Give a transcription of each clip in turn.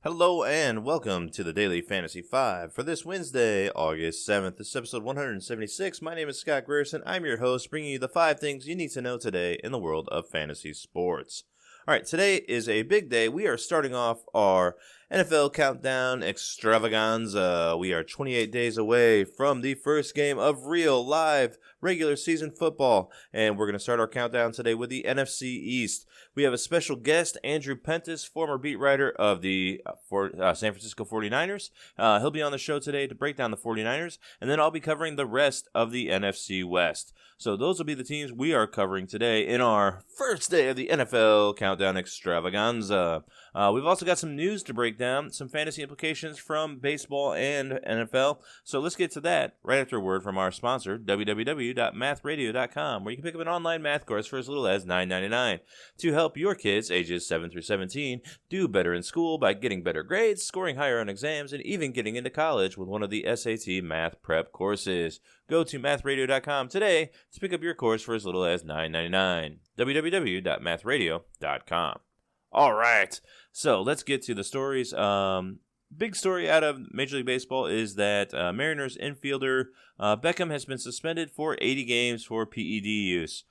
Hello and welcome to the Daily Fantasy 5 for this Wednesday, August 7th. This is episode 176. My name is Scott Grierson. I'm your host, bringing you the 5 things you need to know today in the world of fantasy sports. All right, today is a big day. We are starting off our NFL Countdown Extravaganza. We are 28 days away from the first game of real, live, regular season football, and we're going to start our countdown today with the NFC East. We have a special guest, Andrew Pentis, former beat writer of the San Francisco 49ers. He'll be on the show today to break down the 49ers, and then I'll be covering the rest of the NFC West. So those will be the teams we are covering today in our first day of the NFL Countdown Extravaganza. We've also got some news to break down, some fantasy implications from baseball and NFL. So let's get to that right after a word from our sponsor, www.mathradio.com, where you can pick up an online math course for as little as $9.99 to help your kids ages 7 through 17 do better in school by getting better grades, scoring higher on exams, and even getting into college with one of the SAT math prep courses. Go to mathradio.com today to pick up your course for as little as $9.99. www.mathradio.com. All right, so let's get to the stories. Big story out of Major League Baseball is that Mariners infielder Beckham has been suspended for 80 games for PED use.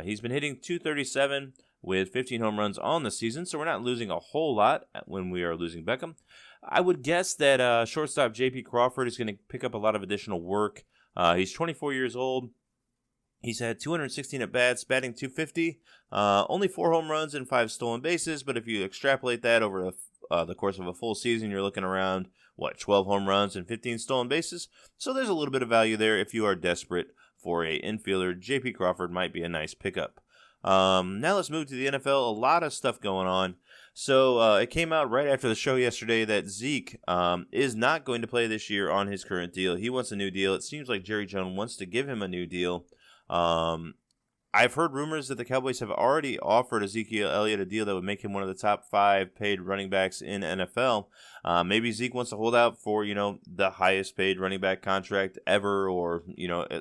He's been hitting .237 with 15 home runs on the season, so we're not losing a whole lot when we are losing Beckham. I would guess that shortstop J.P. Crawford is going to pick up a lot of additional work. He's 24 years old. He's had 216 at-bats, batting .250, only 4 home runs and 5 stolen bases, but if you extrapolate that over the course of a full season, you're looking around, 12 home runs and 15 stolen bases? So there's a little bit of value there if you are desperate for a infielder. J.P. Crawford might be a nice pickup. Now let's move to the NFL. A lot of stuff going on. So it came out right after the show yesterday that Zeke is not going to play this year on his current deal. He wants a new deal. It seems like Jerry Jones wants to give him a new deal. I've heard rumors that the Cowboys have already offered Ezekiel Elliott a deal that would make him one of the top 5 paid running backs in NFL. Maybe Zeke wants to hold out for, the highest paid running back contract ever, or,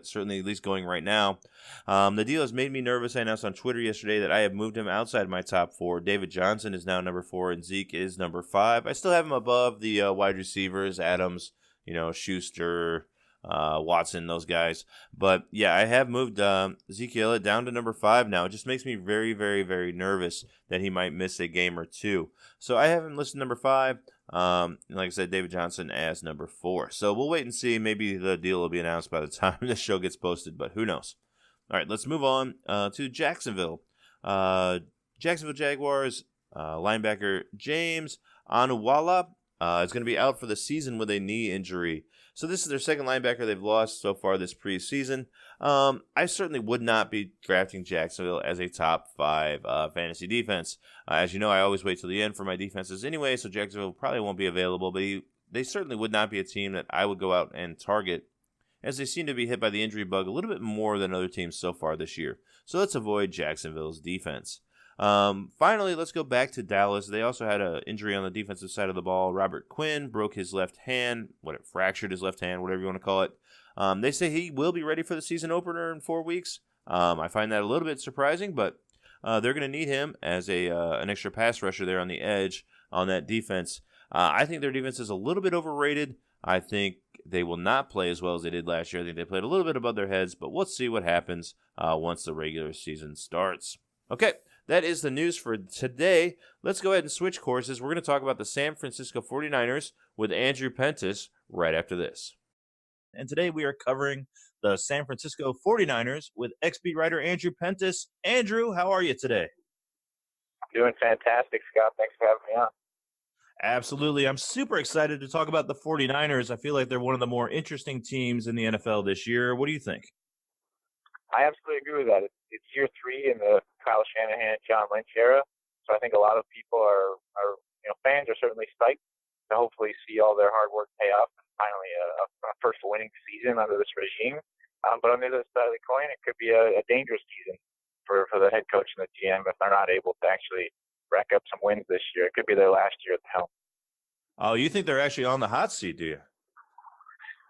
certainly at least going right now. The deal has made me nervous. I announced on Twitter yesterday that I have moved him outside my top 4. David Johnson is now number 4 and Zeke is number 5. I still have him above the wide receivers, Adams, Schuster, Watson, those guys. But yeah, I have moved Ezekiel down to number 5 now. It just makes me very, very, very nervous that he might miss a game or two. So I have him listed number 5. Like I said, David Johnson as number 4. So we'll wait and see. Maybe the deal will be announced by the time the show gets posted, but who knows? All right, let's move on to Jacksonville. Jacksonville Jaguars linebacker James Anuwala is going to be out for the season with a knee injury. So this is their second linebacker they've lost so far this preseason. I certainly would not be drafting Jacksonville as a top 5 fantasy defense. As you know, I always wait till the end for my defenses anyway, so Jacksonville probably won't be available, but they certainly would not be a team that I would go out and target, as they seem to be hit by the injury bug a little bit more than other teams so far this year. So let's avoid Jacksonville's defense. Finally, let's go back to Dallas. They also had an injury on the defensive side of the ball. Robert Quinn broke his left hand, fractured his left hand, whatever you want to call it. They say he will be ready for the season opener in 4 weeks. I find that a little bit surprising, but they're going to need him as an extra pass rusher there on the edge on that defense. I think their defense is a little bit overrated. I think they will not play as well as they did last year. I think they played a little bit above their heads, but we'll see what happens once the regular season starts. Okay, that is the news for today. Let's go ahead and switch courses. We're going to talk about the San Francisco 49ers with Andrew Pentis right after this. And today we are covering the San Francisco 49ers with ex-beat writer Andrew Pentis. Andrew, how are you today? Doing fantastic, Scott. Thanks for having me on. Absolutely. I'm super excited to talk about the 49ers. I feel like they're one of the more interesting teams in the NFL this year. What do you think? I absolutely agree with that. It's year 3 in the Kyle Shanahan, John Lynch era. So I think a lot of people are fans are certainly psyched to hopefully see all their hard work pay off and finally a first winning season under this regime. But on the other side of the coin, it could be a dangerous season for the head coach and the GM if they're not able to actually rack up some wins this year. It could be their last year at the helm. Oh, you think they're actually on the hot seat, do you?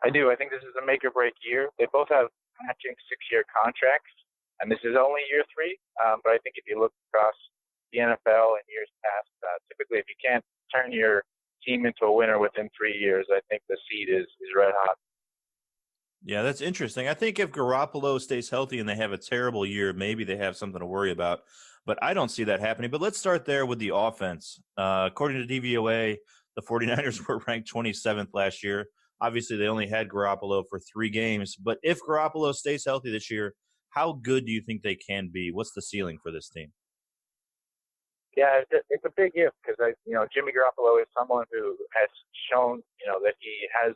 I do. I think this is a make or break year. They both have matching 6-year contracts, and this is only year 3. But I think if you look across the NFL in years past, typically if you can't turn your team into a winner within 3 years, I think the seed is red hot. Yeah, that's interesting. I think if Garoppolo stays healthy and they have a terrible year, maybe they have something to worry about. But I don't see that happening. But let's start there with the offense. According to DVOA, the 49ers were ranked 27th last year. Obviously, they only had Garoppolo for 3 games. But if Garoppolo stays healthy this year, how good do you think they can be? What's the ceiling for this team? Yeah, it's a big if because Jimmy Garoppolo is someone who has shown that he has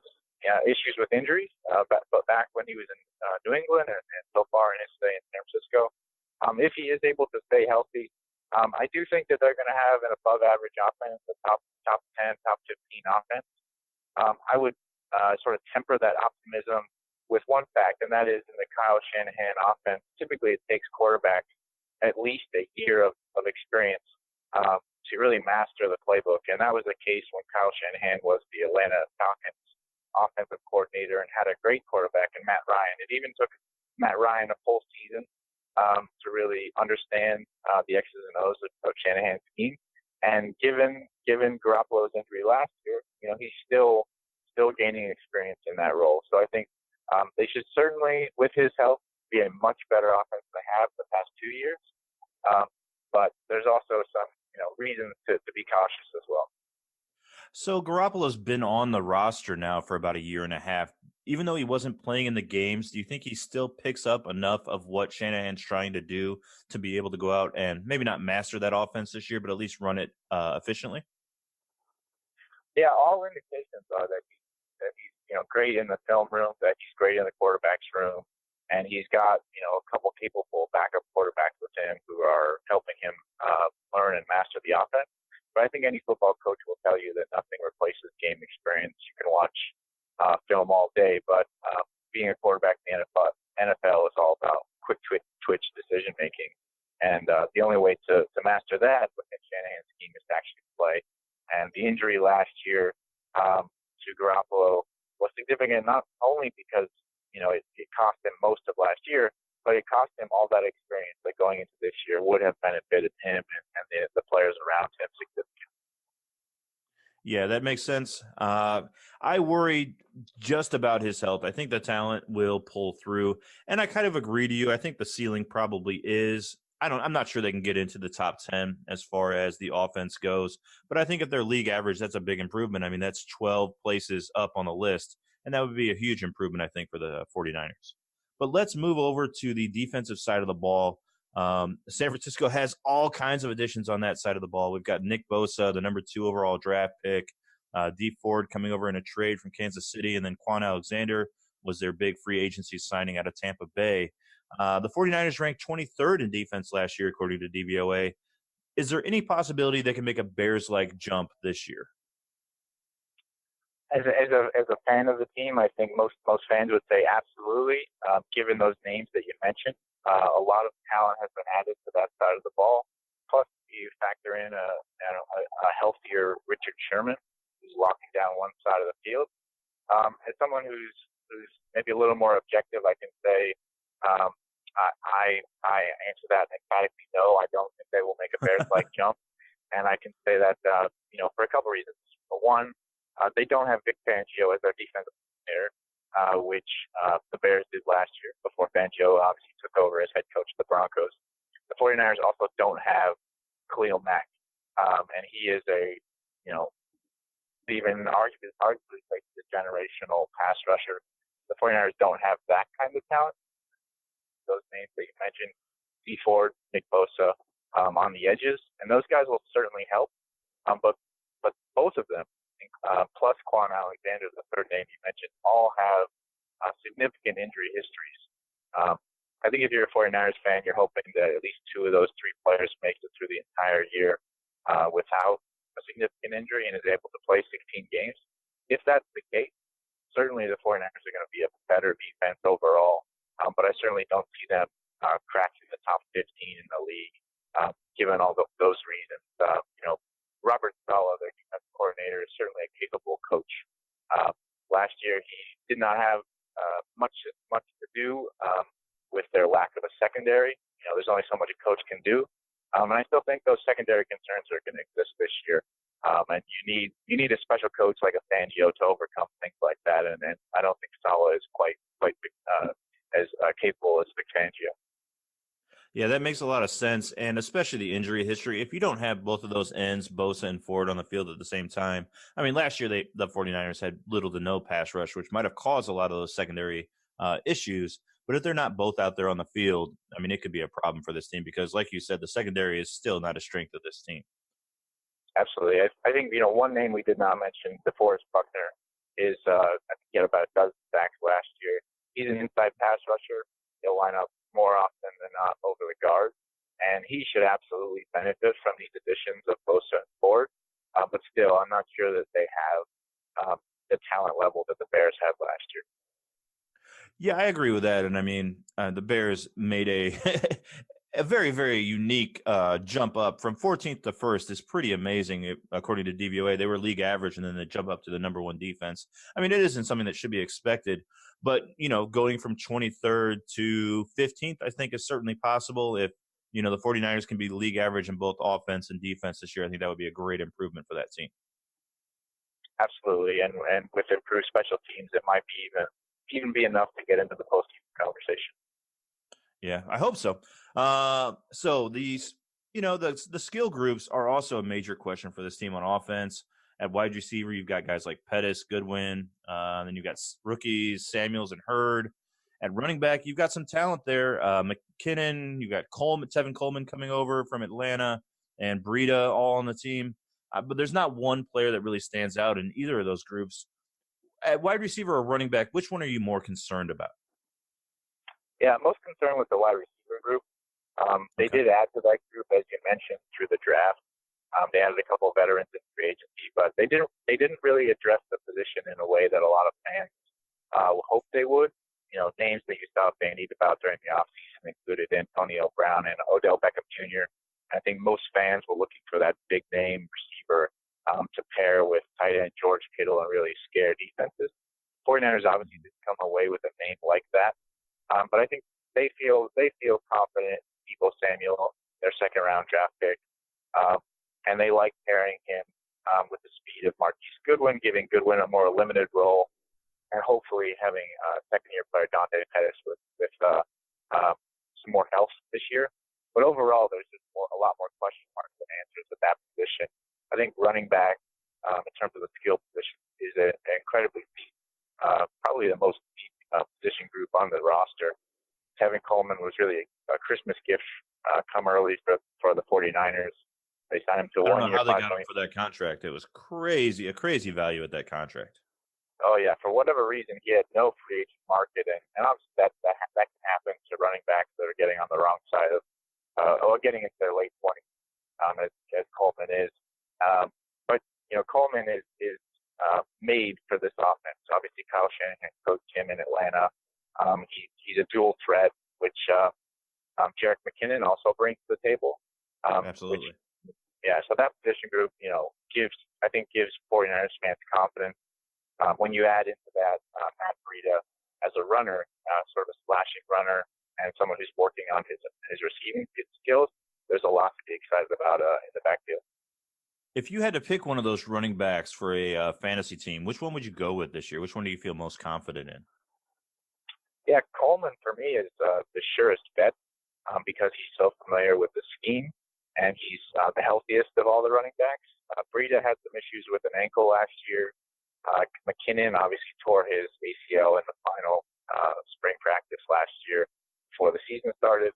issues with injuries, but back when he was in New England and so far in his stay in San Francisco, if he is able to stay healthy, I do think that they're going to have an above-average offense, a top 10, top 15 offense. I would sort of temper that optimism with one fact, and that is in the Kyle Shanahan offense. Typically, it takes quarterbacks at least a year of experience to really master the playbook, and that was the case when Kyle Shanahan was the Atlanta Falcons offensive coordinator and had a great quarterback in Matt Ryan. It even took Matt Ryan a full season to really understand the X's and O's of Shanahan's team. And given Garoppolo's injury last year, he's still gaining experience in that role. So I think they should certainly, with his help, be a much better offense than they have the past 2 years. But there's also some reasons to be cautious as well. So Garoppolo's been on the roster now for about a year and a half. Even though he wasn't playing in the games, do you think he still picks up enough of what Shanahan's trying to do to be able to go out and maybe not master that offense this year, but at least run it efficiently? Yeah, all indications are that he's great in the film room, that he's great in the quarterback's room, and he's got a couple capable backup quarterbacks with him who are helping him learn and master the offense. But I think any football coach will tell you that nothing replaces game experience. You can watch film all day, but being a quarterback in the NFL is all about quick twitch decision making. And the only way to master that within Shanahan's scheme is to actually play. And the injury last year to Garoppolo was significant, not only because it cost him most of last year, but it cost him all that experience that going into this year would have benefited him and the players around him significantly. Yeah, that makes sense. I worry just about his health. I think the talent will pull through, and I kind of agree to you. I think the ceiling probably is. I'm not sure they can get into the top 10 as far as the offense goes, but I think if they're league average, that's a big improvement. I mean, that's 12 places up on the list, and that would be a huge improvement, I think, for the 49ers. But let's move over to the defensive side of the ball. San Francisco has all kinds of additions on that side of the ball. We've got Nick Bosa, the number 2 overall draft pick, Dee Ford coming over in a trade from Kansas City, and then Quan Alexander was their big free agency signing out of Tampa Bay. The 49ers ranked 23rd in defense last year, according to DVOA. Is there any possibility they can make a Bears-like jump this year? As a fan of the team, I think most fans would say absolutely. Given those names that you mentioned, a lot of talent has been added to that side of the ball. Plus, you factor in a healthier Richard Sherman, who's locking down one side of the field. As someone who's maybe a little more objective, I can say I answer that emphatically no. I don't think they will make a Bears-like jump, and I can say that for a couple reasons. For one, they don't have Vic Fangio as their defensive coordinator, which the Bears did last year before Fangio obviously took over as head coach of the Broncos. The 49ers also don't have Khalil Mack, and he is even arguably like the generational pass rusher. The 49ers don't have that kind of talent. Those names that you mentioned, Dee Ford, Nick Bosa, on the edges, and those guys will certainly help. But both of them, plus Quan Alexander, the third name you mentioned, all have significant injury histories. I think if you're a 49ers fan, you're hoping that at least 2 of those 3 players make it through the entire year without a significant injury and is able to play 16 games. If that's the case, certainly the 49ers are going to be a better defense overall. But I certainly don't see them cracking the top 15 in the league, given all those reasons. Robert Saleh, their defensive coordinator, is certainly a capable coach. Last year, he did not have much to do with their lack of a secondary. There's only so much a coach can do. And I still think those secondary concerns are going to exist this year. And you need a special coach like a Fangio to overcome things like that. And I don't think Saleh is quite as capable as Fangio. Yeah, that makes a lot of sense, and especially the injury history. If you don't have both of those ends, Bosa and Ford, on the field at the same time, I mean, last year the 49ers had little to no pass rush, which might have caused a lot of those secondary issues. But if they're not both out there on the field, I mean, it could be a problem for this team because, like you said, the secondary is still not a strength of this team. Absolutely. I think, one name we did not mention, DeForest Buckner, is, I think he had about a dozen sacks last year. He's an inside pass rusher. He'll line up more often than not over the guard. And he should absolutely benefit from these additions of Bosa and Ford. But still, I'm not sure that they have the talent level that the Bears had last year. Yeah, I agree with that. And I mean, the Bears made a a very, very unique jump up from 14th to 1st is pretty amazing. According to DVOA, they were league average, and then they jump up to the number one defense. I mean, it isn't something that should be expected, but going from 23rd to 15th, I think is certainly possible. If the 49ers can be league average in both offense and defense this year, I think that would be a great improvement for that team. Absolutely, and with improved special teams, it might be even be enough to get into the postseason conversation. Yeah, I hope so. So these, the skill groups are also a major question for this team on offense. At wide receiver, you've got guys like Pettis, Goodwin. Then you've got rookies, Samuels and Hurd. At running back, you've got some talent there. McKinnon, you've got Tevin Coleman coming over from Atlanta, and Breida all on the team. But there's not one player that really stands out in either of those groups. At wide receiver or running back, which one are you more concerned about? Yeah, most concerned with the wide receiver group. They did add to that group, as you mentioned, through the draft. They added a couple of veterans in free agency, but they didn't really address the position in a way that a lot of fans hoped they would. Names that you saw bandied about during the offseason included Antonio Brown and Odell Beckham Jr. I think most fans were looking for that big name receiver to pair with tight end George Kittle and really scare defenses. 49ers obviously didn't come away with a name like that. But I think they feel confident in Deebo Samuel, their second round draft pick, and they like pairing him with the speed of Marquise Goodwin, giving Goodwin a more limited role, and hopefully having second year player Dante Pettis with some more health this year. But overall, there's just a lot more question marks than answers at that position. I think running back, in terms of the skill position, is an incredibly deep, probably the most deep position group on the roster. Tevin Coleman was really a Christmas gift come early for the 49ers. They signed him to a 1 year. I don't know how they got him for that contract. It was crazy, a crazy value at that contract. Oh yeah, for whatever reason, he had no free agent market, and obviously that can happen to running backs that are getting on the wrong side of, or getting into their late 20s, as Coleman is. But Coleman is made for this offense. Obviously, Kyle Shanahan coached him in Atlanta. He's a dual threat, which Jerick McKinnon also brings to the table. Absolutely. So that position group, gives 49ers fans confidence. When you add into that Matt Breida as a runner, sort of a slashing runner, and someone who's working on his receiving skills, there's a lot to be excited about in the backfield. If you had to pick one of those running backs for a fantasy team, which one would you go with this year? Which one do you feel most confident in? Yeah, Coleman for me is the surest bet because he's so familiar with the scheme, and he's the healthiest of all the running backs. Breida had some issues with an ankle last year. McKinnon obviously tore his ACL in the final spring practice last year before the season started.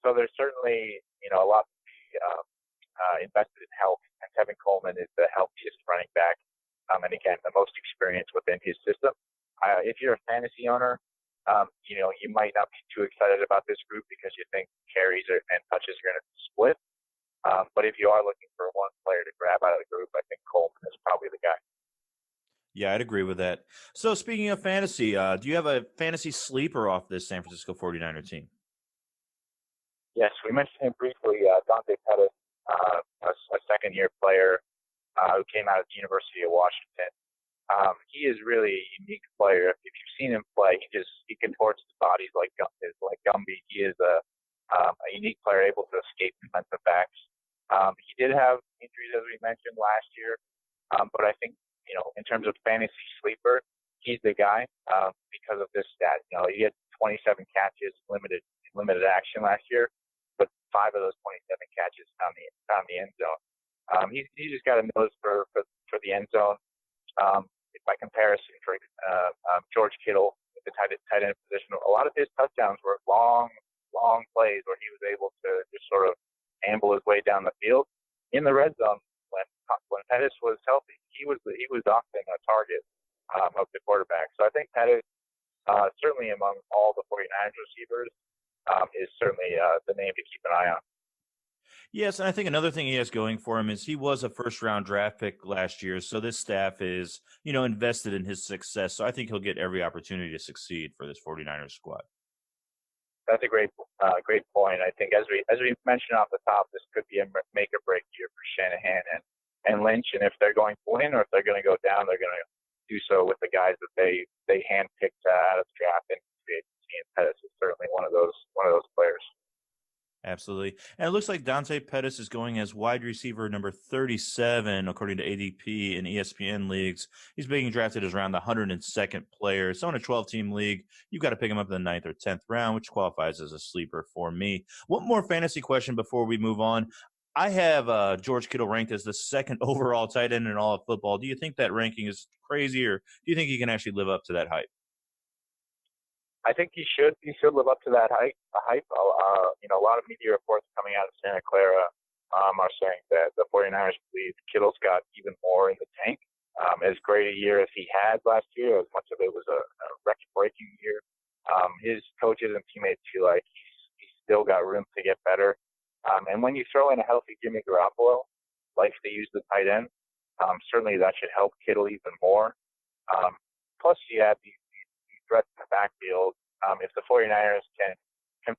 So there's certainly a lot to be invested in health, and Tevin Coleman is the healthiest running back, and again, the most experienced within his system. If you're a fantasy owner, you might not be too excited about this group because you think carries and touches are going to split. But if you are looking for one player to grab out of the group, I think Coleman is probably the guy. Yeah, I'd agree with that. So speaking of fantasy, do you have a fantasy sleeper off this San Francisco 49er team? Yes, we mentioned him briefly, Dante Pettis, a second-year player who came out of the University of Washington. He is really a unique player. If you've seen him play, he contorts his bodies like Gumby. He is a unique player able to escape defensive backs. He did have injuries, as we mentioned, last year, but I think, in terms of fantasy sleeper, he's the guy because of this stat. He had 27 catches, limited action last year, but 5 of those 27 catches found the end zone. He's just got a nose for the end zone. By comparison, for George Kittle, the tight end position, a lot of his touchdowns were long plays where he was able to just sort of amble his way down the field. In the red zone, when Pettis was healthy, he was often a target of the quarterback. So I think Pettis, certainly among all the 49ers receivers, is certainly the name to keep an eye on. Yes, and I think another thing he has going for him is he was a first-round draft pick last year, so this staff is, invested in his success. So I think he'll get every opportunity to succeed for this 49ers squad. That's a great point. I think as we mentioned off the top, this could be a make or break year for Shanahan and Lynch. And if they're going to win or if they're going to go down, they're going to do so with the guys that they handpicked out of the draft and free agency. And Pettis is certainly one of those players. Absolutely. And it looks like Dante Pettis is going as wide receiver number 37, according to ADP in ESPN leagues. He's being drafted as around the 102nd player. So in a 12-team league, you've got to pick him up in the 9th or 10th round, which qualifies as a sleeper for me. One more fantasy question before we move on. I have George Kittle ranked as the 2nd overall tight end in all of football. Do you think that ranking is crazy, or do you think he can actually live up to that hype? I think he should live up to that hype. A lot of media reports coming out of Santa Clara are saying that the 49ers believe Kittle's got even more in the tank. As great a year as he had last year, as much of it was a record-breaking year, his coaches and teammates feel like he's still got room to get better. And when you throw in a healthy Jimmy Garoppolo, likes to use the tight end, certainly that should help Kittle even more. Plus, you have these threats in the backfield. If the 49ers can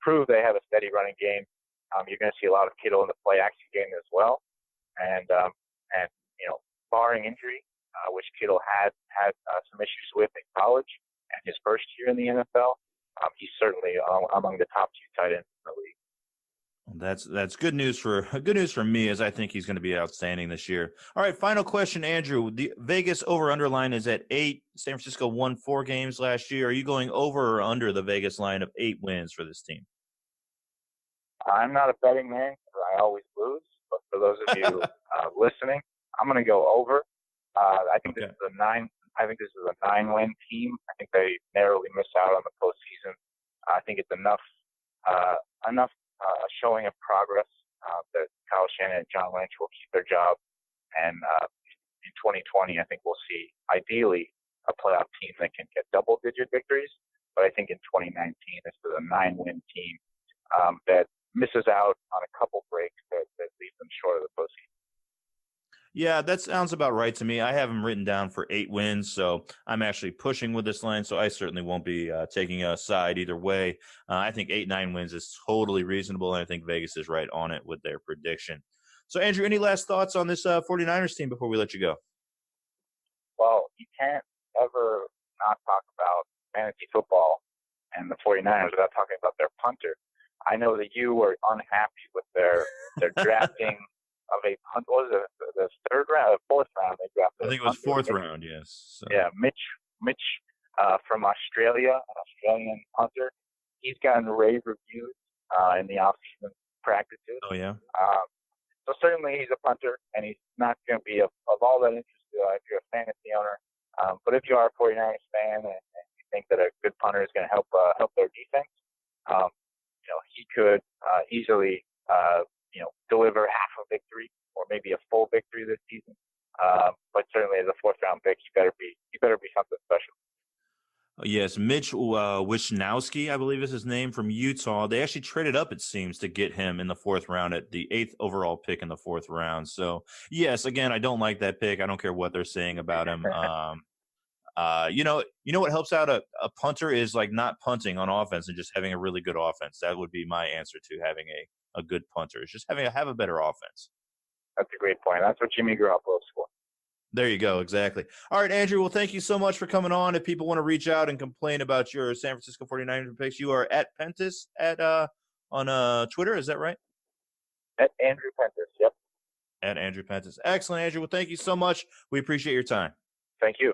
prove they have a steady running game, you're going to see a lot of Kittle in the play action game as well. And barring injury, which Kittle had some issues with in college and his first year in the NFL, he's certainly among the top 2 tight ends in the league. That's good news for me, as I think he's going to be outstanding this year. All right, final question, Andrew. The Vegas over-under line is at 8. San Francisco won 4 games last year. Are you going over or under the Vegas line of 8 wins for this team? I'm not a betting man, I always lose. But for those of you listening, I'm going to go over. I think this is a 9. I think this is a 9-win team. I think they narrowly miss out on the postseason. I think it's enough showing of progress that Kyle Shanahan and John Lynch will keep their job. And in 2020, I think we'll see, ideally, a playoff team that can get double-digit victories. But I think in 2019, this is a 9-win team that misses out on a couple breaks that leave them short of the postseason. Yeah, that sounds about right to me. I have him written down for 8 wins, so I'm actually pushing with this line, so I certainly won't be taking a side either way. I think 8-9 wins is totally reasonable, and I think Vegas is right on it with their prediction. So, Andrew, any last thoughts on this 49ers team before we let you go? Well, you can't ever not talk about fantasy football and the 49ers without talking about their punter. I know that you were unhappy with their drafting of a punt. What was it? The 4th round they drafted. I think it was 4th round. Yes. So. Yeah, Mitch from Australia, an Australian punter. He's gotten rave reviews in the offseason practices. Oh yeah. So certainly he's a punter, and he's not going to be of all that interest if you're a fantasy owner. But if you are a 49ers fan and you think that a good punter is going to help their defense, he could easily deliver half a victory or maybe a full victory this season. But certainly as a 4th round pick, you better be something special. Yes, Mitch Wishnowsky, I believe is his name, from Utah. They actually traded up, it seems, to get him in the 4th round at the 8th overall pick in the 4th round. So, yes, again, I don't like that pick. I don't care what they're saying about him. What helps out a punter is like not punting on offense and just having a really good offense. That would be my answer to having a good punter. Is just have a better offense. That's a great point. That's what Jimmy Garoppolo scored. There you go. Exactly. All right, Andrew. Well, thank you so much for coming on. If people want to reach out and complain about your San Francisco 49ers picks, you are at Pentis on Twitter. Is that right? At Andrew Pentis. Yep. at Andrew Pentis. Excellent, Andrew. Well, thank you so much. We appreciate your time. Thank you.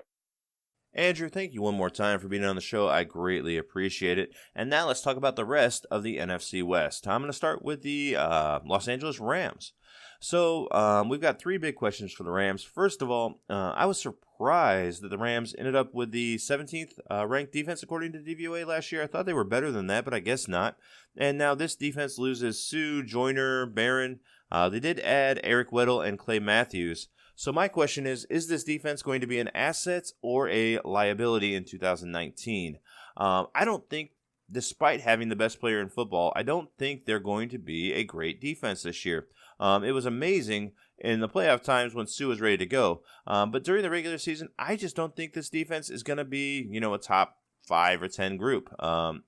Andrew, thank you one more time for being on the show. I greatly appreciate it. And now let's talk about the rest of the NFC West. I'm going to start with the Los Angeles Rams. So we've got three big questions for the Rams. First of all, I was surprised that the Rams ended up with the 17th ranked defense according to DVOA last year. I thought they were better than that, but I guess not. And now this defense loses Sue, Joyner, Barron. They did add Eric Weddle and Clay Matthews. So my question is this defense going to be an asset or a liability in 2019? I don't think, despite having the best player in football, I don't think they're going to be a great defense this year. It was amazing in the playoff times when Sue was ready to go. But during the regular season, I just don't think this defense is going to be, a top 5 or 10 group.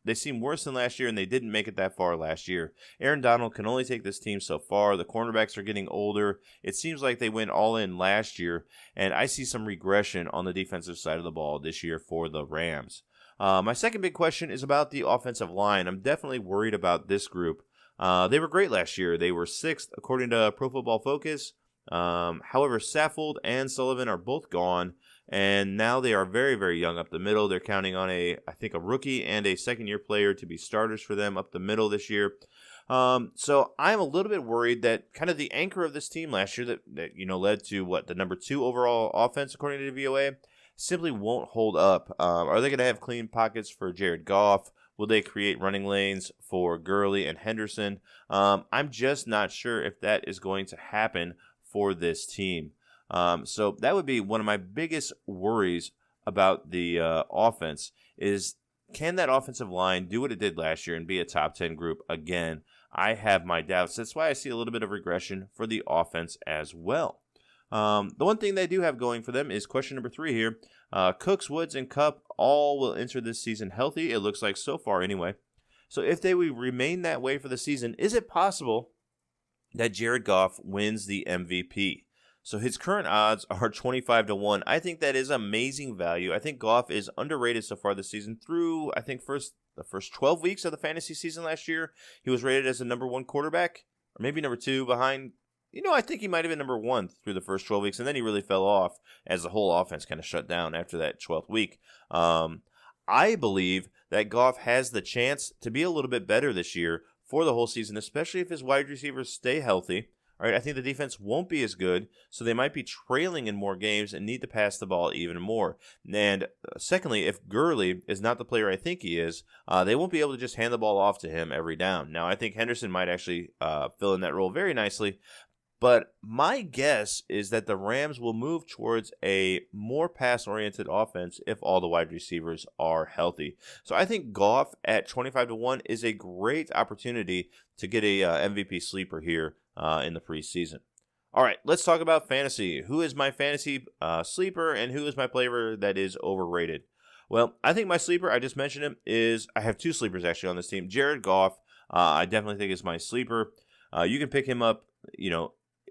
They seem worse than last year, and they didn't make it that far last year. Aaron Donald can only take this team so far. The cornerbacks are getting older. It seems like they went all in last year, and I see some regression on the defensive side of the ball this year for the Rams. My second big question is about the offensive line. I'm definitely worried about this group. They were great last year. They were 6th according to Pro Football Focus. However, Saffold and Sullivan are both gone, and now they are very, very young up the middle. They're counting on a rookie and a second-year player to be starters for them up the middle this year. So I'm a little bit worried that kind of the anchor of this team last year that led to the number 2 overall offense according to the VOA simply won't hold up. Are they going to have clean pockets for Jared Goff? Will they create running lanes for Gurley and Henderson? I'm just not sure if that is going to happen for this team. So that would be one of my biggest worries about the offense is, can that offensive line do what it did last year and be a top 10 group again? I have my doubts. That's why I see a little bit of regression for the offense as well. The one thing they do have going for them is question number 3 here. Cooks, Woods, and Kupp all will enter this season healthy. It looks like so far anyway. So if they will remain that way for the season, is it possible that Jared Goff wins the MVP? So his current odds are 25-1. I think that is amazing value. I think Goff is underrated so far this season through, the first 12 weeks of the fantasy season last year. He was rated as the number 1 quarterback, or maybe number 2 behind. I think he might have been number 1 through the first 12 weeks, and then he really fell off as the whole offense kind of shut down after that 12th week. I believe that Goff has the chance to be a little bit better this year for the whole season, especially if his wide receivers stay healthy. All right, I think the defense won't be as good, so they might be trailing in more games and need to pass the ball even more. And secondly, if Gurley is not the player I think he is, they won't be able to just hand the ball off to him every down. Now, I think Henderson might actually fill in that role very nicely, but my guess is that the Rams will move towards a more pass-oriented offense if all the wide receivers are healthy. So I think Goff at 25-1 is a great opportunity to get a MVP sleeper here in the preseason. All right, let's talk about fantasy. Who is my fantasy sleeper and who is my player that is overrated? Well, I think my sleeper, I just mentioned him, I have 2 sleepers actually on this team. Jared Goff, I definitely think is my sleeper. You can pick him up,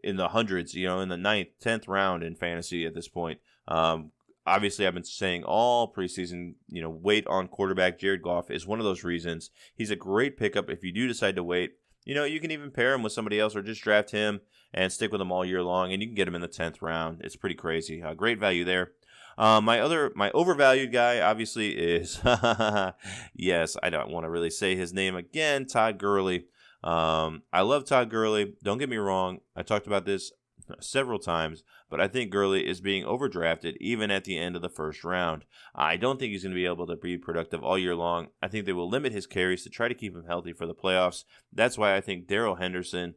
in the hundreds, in the 9th, 10th round in fantasy at this point. Obviously, I've been saying all preseason, wait on quarterback. Jared Goff is one of those reasons. He's a great pickup if you do decide to wait. You can even pair him with somebody else or just draft him and stick with him all year long, and you can get him in the 10th round. It's pretty crazy. Great value there. My overvalued guy, obviously, is, yes, I don't want to really say his name again, Todd Gurley. I love Todd Gurley. Don't get me wrong. I talked about this several times, but I think Gurley is being overdrafted even at the end of the first round. I don't think he's going to be able to be productive all year long. I think they will limit his carries to try to keep him healthy for the playoffs. That's why I think Darrell Henderson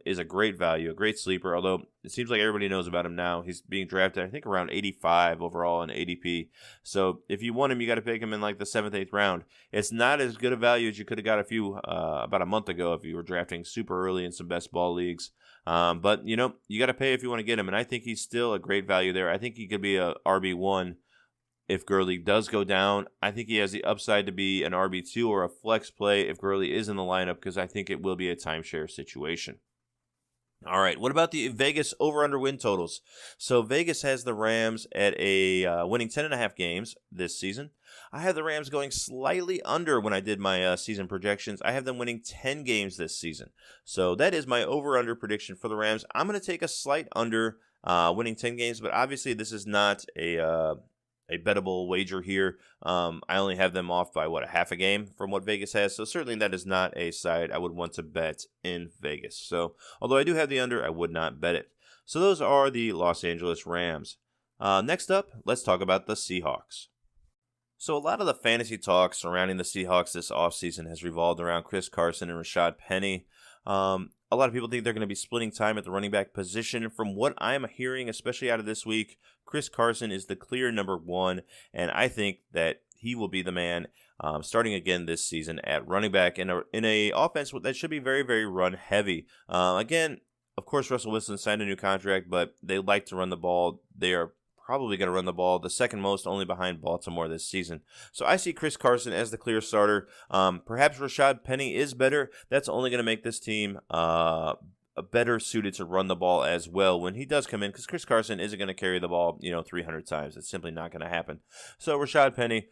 is a great value, a great sleeper, although it seems like everybody knows about him now. He's being drafted, I think, around 85 overall in ADP. So if you want him, you got to pick him in like the 7th, 8th round. It's not as good a value as you could have got about a month ago if you were drafting super early in some best ball leagues. But, you got to pay if you want to get him, and I think he's still a great value there. I think he could be a RB1 if Gurley does go down. I think he has the upside to be an RB2 or a flex play if Gurley is in the lineup, because I think it will be a timeshare situation. All right. What about the Vegas over/under win totals? So Vegas has the Rams at a winning 10.5 games this season. I have the Rams going slightly under when I did my season projections. I have them winning 10 games this season. So that is my over/under prediction for the Rams. I'm going to take a slight under winning 10 games, but obviously this is not a bettable wager here. I only have them off by a half a game from what Vegas has. So certainly that is not a side I would want to bet in Vegas. So although I do have the under, I would not bet it. So those are the Los Angeles Rams. Next up, let's talk about the Seahawks. So a lot of the fantasy talk surrounding the Seahawks this offseason has revolved around Chris Carson and Rashad Penny. A lot of people think they're going to be splitting time at the running back position. From what I'm hearing, especially out of this week, Chris Carson is the clear number one, and I think that he will be the man starting again this season at running back in a offense that should be very, very run heavy. Again, of course, Russell Wilson signed a new contract, but they like to run the ball. They are probably going to run the ball the second most, only behind Baltimore this season. So I see Chris Carson as the clear starter. Perhaps Rashad Penny is better. That's only going to make this team better suited to run the ball as well when he does come in, because Chris Carson isn't going to carry the ball 300 times. It's simply not going to happen. So Rashad Penny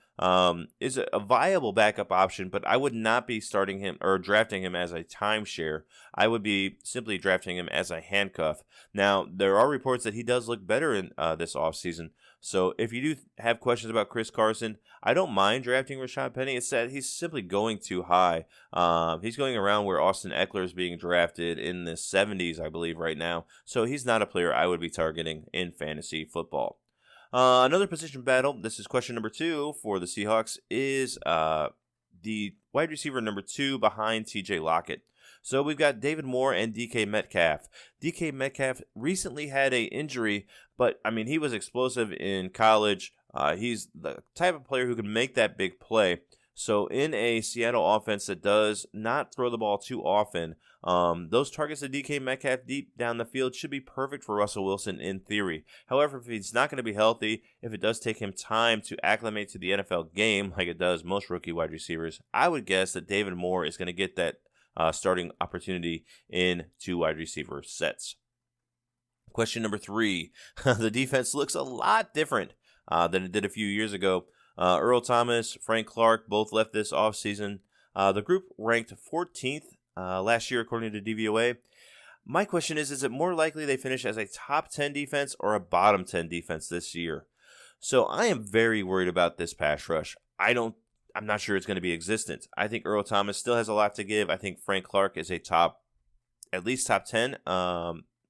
is a viable backup option, but I would not be starting him or drafting him as a timeshare. I would be simply drafting him as a handcuff. Now, there are reports that he does look better in this offseason. So if you do have questions about Chris Carson, I don't mind drafting Rashad Penny. It's that he's simply going too high. He's going around where Austin Eckler is being drafted in the 70s, I believe, right now. So he's not a player I would be targeting in fantasy football. Another position battle, this is question number 2 for the Seahawks, is the wide receiver number 2 behind TJ Lockett. So we've got David Moore and DK Metcalf. DK Metcalf recently had an injury, but he was explosive in college. He's the type of player who can make that big play. So in a Seattle offense that does not throw the ball too often, those targets of DK Metcalf deep down the field should be perfect for Russell Wilson in theory. However, if he's not going to be healthy, if it does take him time to acclimate to the NFL game like it does most rookie wide receivers, I would guess that David Moore is going to get that starting opportunity in 2 wide receiver sets. Question number 3. The defense looks a lot different than it did a few years ago. Earl Thomas, Frank Clark both left this offseason. The group ranked 14th last year according to DVOA. My question is it more likely they finish as a top 10 defense or a bottom 10 defense this year? So I am very worried about this pass rush. I'm not sure it's going to be existent. I think Earl Thomas still has a lot to give. I think Frank Clark is at least top 10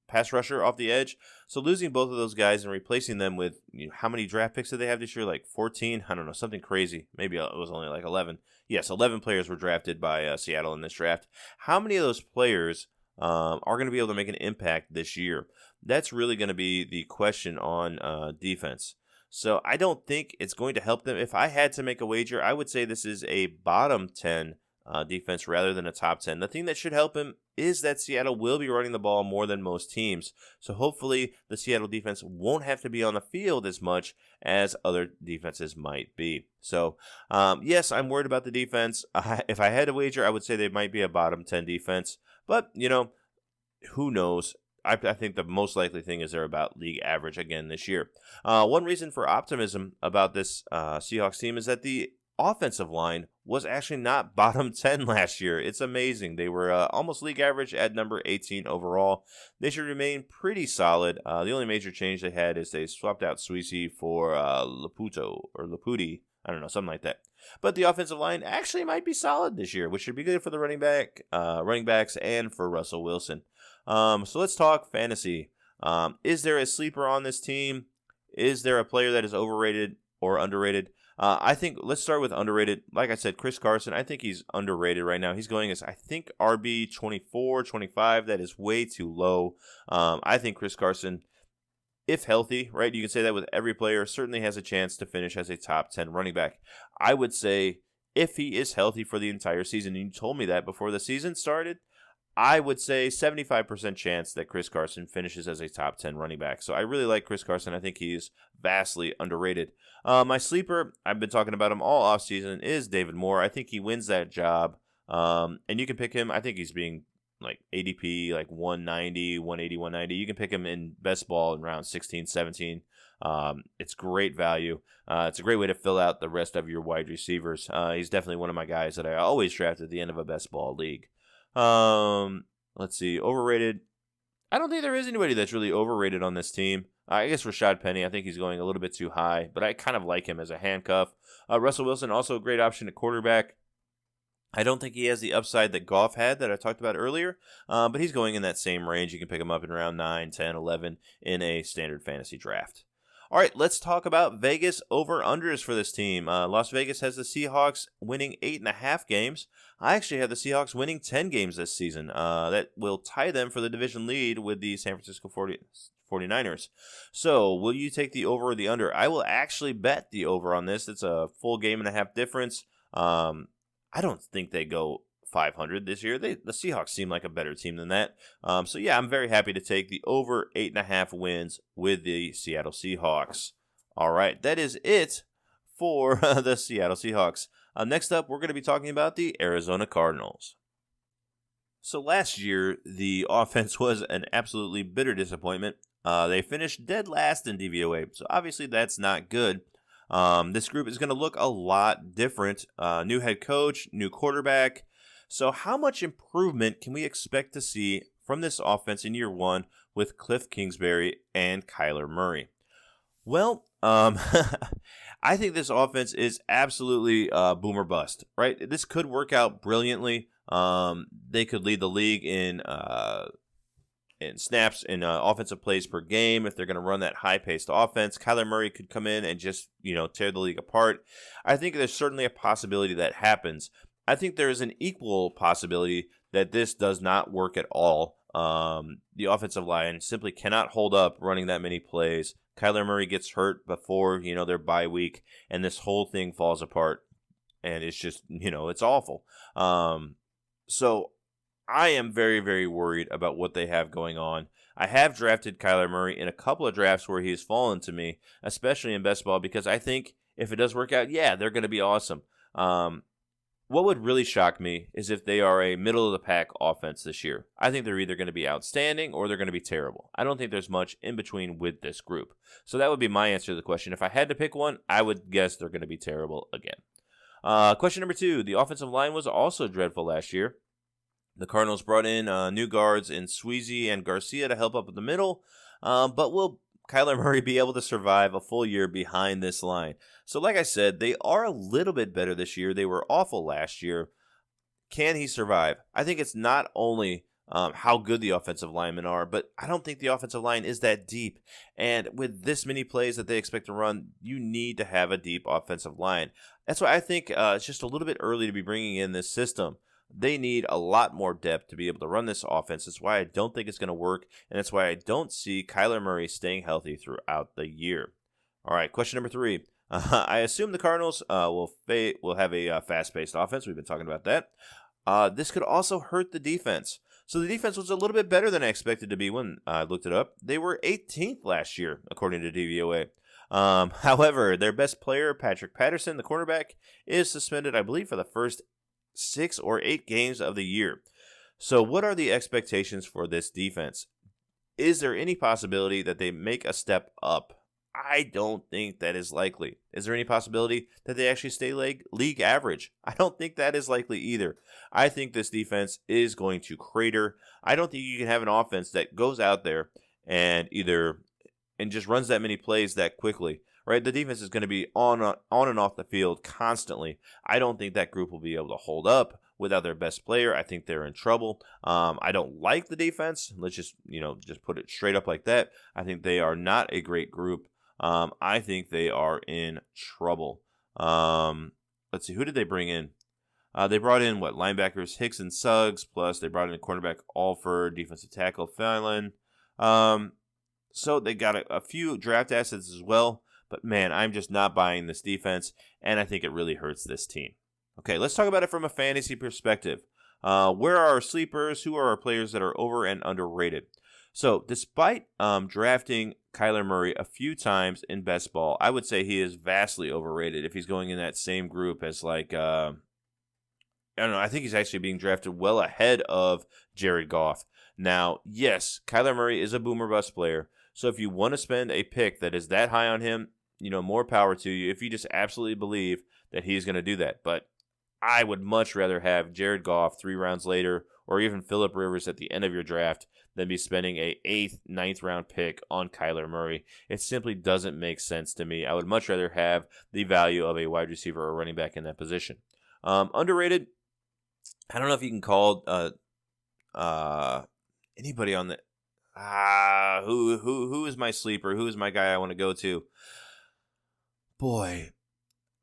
pass rusher off the edge. So losing both of those guys and replacing them with, how many draft picks did they have this year? Like 14? I don't know, something crazy. Maybe it was only like 11. Yes, 11 players were drafted by Seattle in this draft. How many of those players are going to be able to make an impact this year? That's really going to be the question on defense. So I don't think it's going to help them. If I had to make a wager, I would say this is a bottom 10 defense rather than a top 10. The thing that should help him is that Seattle will be running the ball more than most teams. So hopefully the Seattle defense won't have to be on the field as much as other defenses might be. So yes, I'm worried about the defense. If I had to wager, I would say they might be a bottom 10 defense. But, who knows? I think the most likely thing is they're about league average again this year. One reason for optimism about this Seahawks team is that the offensive line was actually not bottom 10 last year. It's amazing. They were almost league average at number 18 overall. They should remain pretty solid. The only major change they had is they swapped out Sweezy for Laputi. I don't know, something like that. But the offensive line actually might be solid this year, which should be good for the running backs and for Russell Wilson. So let's talk fantasy. Is there a sleeper on this team? Is there a player that is overrated or underrated? I think let's start with underrated. Like I said, Chris Carson, I think he's underrated right now. He's going as, I think, RB 24, 25. That is way too low. I think Chris Carson, if healthy, right, you can say that with every player, certainly has a chance to finish as a top 10 running back. I would say if he is healthy for the entire season, and you told me that before the season started, I would say 75% chance that Chris Carson finishes as a top 10 running back. So I really like Chris Carson. I think he's vastly underrated. My sleeper, I've been talking about him all offseason, is David Moore. I think he wins that job. And you can pick him. I think he's being like ADP, like 190, 180, 190. You can pick him in best ball in round 16, 17. It's great value. It's a great way to fill out the rest of your wide receivers. He's definitely one of my guys that I always draft at the end of a best ball league. Let's see. Overrated. I don't think there is anybody that's really overrated on this team. I guess Rashad Penny, I think he's going a little bit too high, but I kind of like him as a handcuff. Russell Wilson, also a great option at quarterback. I don't think he has the upside that Goff had that I talked about earlier, but he's going in that same range. You can pick him up in round 9, 10, 11 in a standard fantasy draft. All right, let's talk about Vegas over-unders for this team. Las Vegas has the Seahawks winning 8.5 games. I actually have the Seahawks winning 10 games this season. That will tie them for the division lead with the San Francisco 49ers. So, will you take the over or the under? I will actually bet the over on this. It's a full game and a half difference. I don't think they go 500 this year. The Seahawks seem like a better team than that. So yeah, I'm very happy to take the over 8.5 wins with the Seattle Seahawks. All right, that is it for the Seattle Seahawks. Next up, we're going to be talking about the Arizona Cardinals. So last year, the offense was an absolutely bitter disappointment. They finished dead last in DVOA, so obviously that's not good. This group is going to look a lot different. New head coach, new quarterback. So how much improvement can we expect to see from this offense in year one with Cliff Kingsbury and Kyler Murray? Well, I think this offense is absolutely boom or bust, right? This could work out brilliantly. They could lead the league in snaps and offensive plays per game if they're going to run that high-paced offense. Kyler Murray could come in and just, tear the league apart. I think there's certainly a possibility that happens. I think there is an equal possibility that this does not work at all. The offensive line simply cannot hold up running that many plays. Kyler Murray gets hurt before, their bye week, and this whole thing falls apart. And it's just, it's awful. So I am very, very worried about what they have going on. I have drafted Kyler Murray in a couple of drafts where he has fallen to me, especially in best ball, because I think if it does work out, yeah, they're going to be awesome. What would really shock me is if they are a middle-of-the-pack offense this year. I think they're either going to be outstanding or they're going to be terrible. I don't think there's much in between with this group. So that would be my answer to the question. If I had to pick one, I would guess they're going to be terrible again. Question number 2. The offensive line was also dreadful last year. The Cardinals brought in new guards in Sweezy and Garcia to help up in the middle, but will Kyler Murray be able to survive a full year behind this line? So like I said, they are a little bit better this year. They were awful last year. Can he survive? I think it's not only how good the offensive linemen are, but I don't think the offensive line is that deep. And with this many plays that they expect to run, you need to have a deep offensive line. That's why I think it's just a little bit early to be bringing in this system. They need a lot more depth to be able to run this offense. That's why I don't think it's going to work, and that's why I don't see Kyler Murray staying healthy throughout the year. All right, question number 3. I assume the Cardinals will have a fast-paced offense. We've been talking about that. This could also hurt the defense. So the defense was a little bit better than I expected to be when I looked it up. They were 18th last year, according to DVOA. However, their best player, Patrick Patterson, the cornerback, is suspended, I believe, for the first 6 or 8 games of the year. So what are the expectations for this defense? Is there any possibility that they make a step up? I don't think that is likely. Is there any possibility that they actually stay league average? I don't think that is likely either. I think this defense is going to crater. I don't think you can have an offense that goes out there and just runs that many plays that quickly. Right, the defense is going to be on and off the field constantly. I don't think that group will be able to hold up without their best player. I think they're in trouble. I don't like the defense. Let's just put it straight up like that. I think they are not a great group. I think they are in trouble. Let's see, who did they bring in? They brought in linebackers Hicks and Suggs, plus they brought in cornerback Alford, defensive tackle Fallon. So they got a few draft assets as well. But man, I'm just not buying this defense, and I think it really hurts this team. Okay, let's talk about it from a fantasy perspective. Where are our sleepers? Who are our players that are over and underrated? So despite drafting Kyler Murray a few times in best ball, I would say he is vastly overrated if he's going in that same group as I don't know. I think he's actually being drafted well ahead of Jared Goff. Now, yes, Kyler Murray is a boomer bust player. So if you want to spend a pick that is that high on him, more power to you. If you just absolutely believe that he's going to do that, but I would much rather have Jared Goff 3 rounds later, or even Phillip Rivers at the end of your draft, than be spending a 8th, 9th round pick on Kyler Murray. It simply doesn't make sense to me. I would much rather have the value of a wide receiver or running back in that position. Underrated. I don't know if you can call anybody on the who is my sleeper? Who is my guy I want to go to? Boy,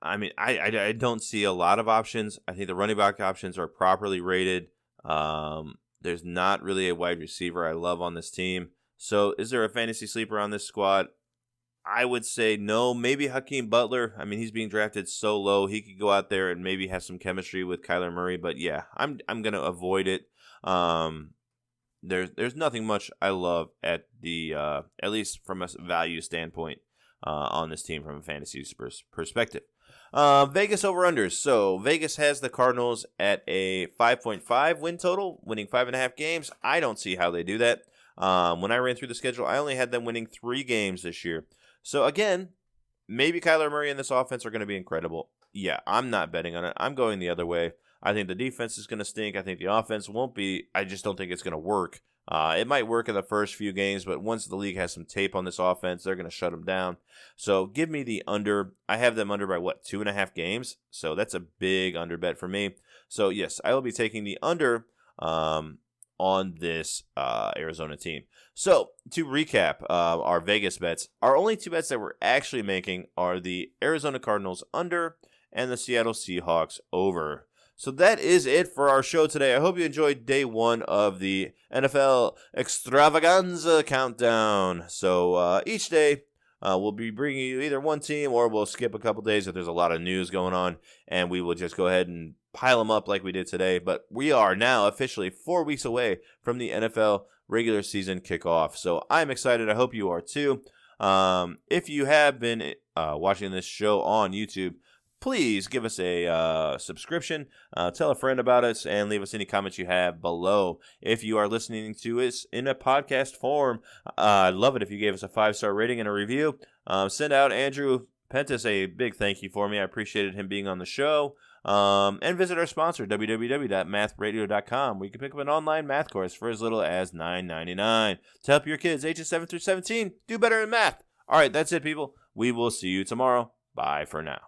I mean, I don't see a lot of options. I think the running back options are properly rated. There's not really a wide receiver I love on this team. So is there a fantasy sleeper on this squad? I would say no. Maybe Hakeem Butler. I mean, he's being drafted so low. He could go out there and maybe have some chemistry with Kyler Murray. But yeah, I'm gonna avoid it. There's nothing much I love at least from a value standpoint on this team from a fantasy perspective. Vegas over-unders. So Vegas has the Cardinals at a 5.5 win total, winning 5.5 games. I don't see how they do that. When I ran through the schedule, I only had them winning 3 games this year. So again, maybe Kyler Murray and this offense are going to be incredible. Yeah, I'm not betting on it. I'm going the other way. I think the defense is going to stink. I think the offense won't be. I just don't think it's going to work. It might work in the first few games, but once the league has some tape on this offense, they're going to shut them down. So give me the under. I have them under by 2.5 games? So that's a big under bet for me. So yes, I will be taking the under on this Arizona team. So to recap our Vegas bets, our only 2 bets that we're actually making are the Arizona Cardinals under and the Seattle Seahawks over. So that is it for our show today. I hope you enjoyed day 1 of the NFL Extravaganza Countdown. So each day we'll be bringing you either one team, or we'll skip a couple days if there's a lot of news going on, and we will just go ahead and pile them up like we did today. But we are now officially 4 weeks away from the NFL regular season kickoff. So I'm excited. I hope you are too. If you have been watching this show on YouTube, please give us a subscription, tell a friend about us, and leave us any comments you have below. If you are listening to us in a podcast form, I'd love it if you gave us a 5-star rating and a review. Send out Andrew Pentis a big thank you for me. I appreciated him being on the show. And visit our sponsor, www.mathradio.com, where you can pick up an online math course for as little as $9.99 to help your kids ages 7 through 17 do better in math. All right, that's it, people. We will see you tomorrow. Bye for now.